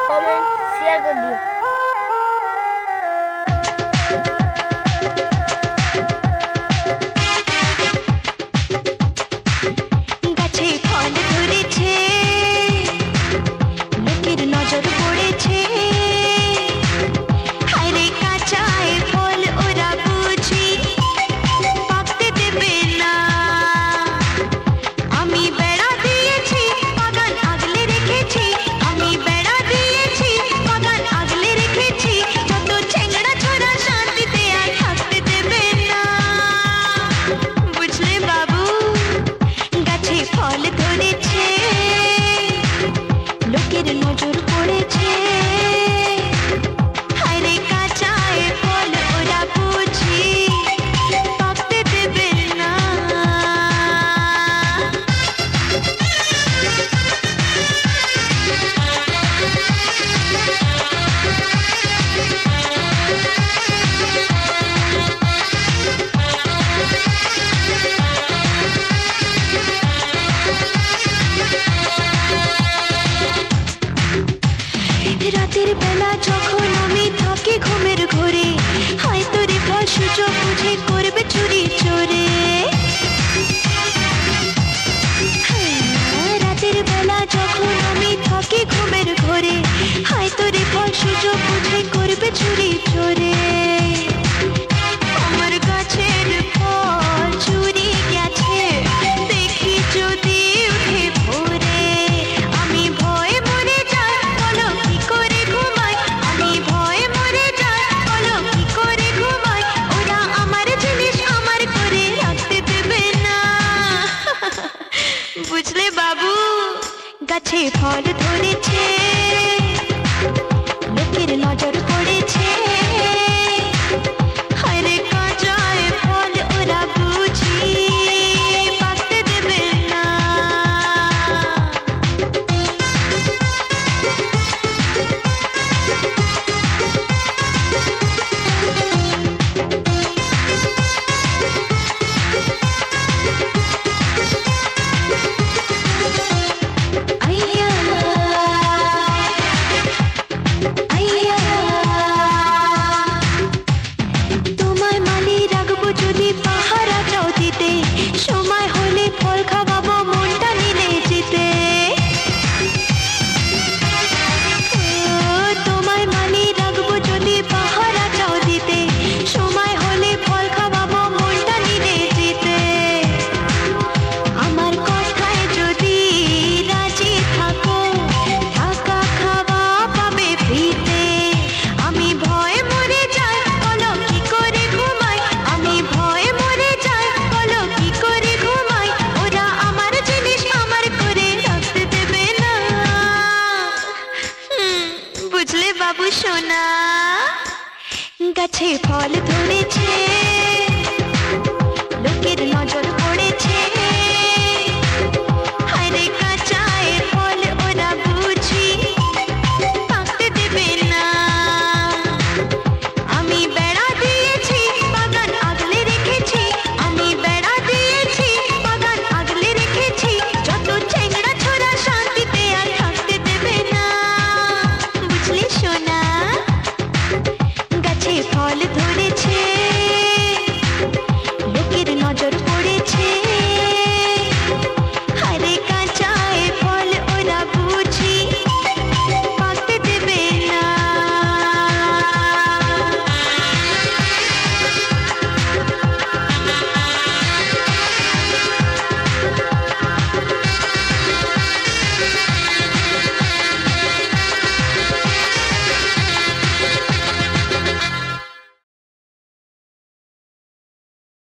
Comment share করে দিও। গাছে ফল ধরেছে, লোকের নজর পড়েছে, হায়রে কাঁচায় ফল ওরা বুঝি পাকতে দেবে না। আমি বেড়া দিয়েছি, বাগান আগলে রেখেছি, আমি বেড়া দিয়েছি, বাগান আগলে রেখেছি, যত ছেংড়া ছোড়া শান্তিতে আর থাকতে দেবে না। বুঝলে বাবু, গাছে ফল ধরেছে, লোকের নজর পড়েছে, হায়রে কাঁচায় ফল ওরা বুঝি পাকতে দেবে না। রাতের বেলা যখন আমি থাকি ঘুমের ঘোরে, হয়তো রে ফল সুযোগ বুঝে করবে চুরি চোরে। রাতের বেলা যখন আমি থাকি ঘুমের ঘোরে, হয়তো রে ফল সুযোগ বুঝে করবে চুরি চোরে। আমার গাছের ফল চুরি গেছে দেখি যদি উঠে পড়ে, আমি ভয়ে মরে যাই, বলো কি করে ঘুমাই, আমি ভয়ে মরে যাই, বলো কি করে ঘুমাই, ওরা আমার জিনিস আমার করে রাখতে দেবে না। বুঝলে বাবু, গাছে ফল ধরেছে, লোকের নজর পড়েছে, হায়রে কাঁচায় ফল ওরা বুঝি পাকতে দেবে না। আইয়া আইয়া, তোমায় মালি রাখবো যদি পাহারা চাও দিতে, সময় হলে ফল খাওয়াবো মনটা নিলে যেতে। তোমায় মালি রাখবো যদি পাহারা চাও দিতে, সময় হলে ফল খাওয়াবো মনটা নিলে যেতে। আমার কথায় যদি রাজি থাকো, থাকা খাওয়া পাবে ফ্রিতে। আমি ভয়ে মরে যাই, বলো কি করে ঘুমাই, আমি ভয়ে মরে যাই, বলো কি করে ঘুমাই, ওরা আমার জিনিস আমার করে রাখতে দেবে না। বুঝলে বাবু সোনা, গাছে ফল ধরেছে,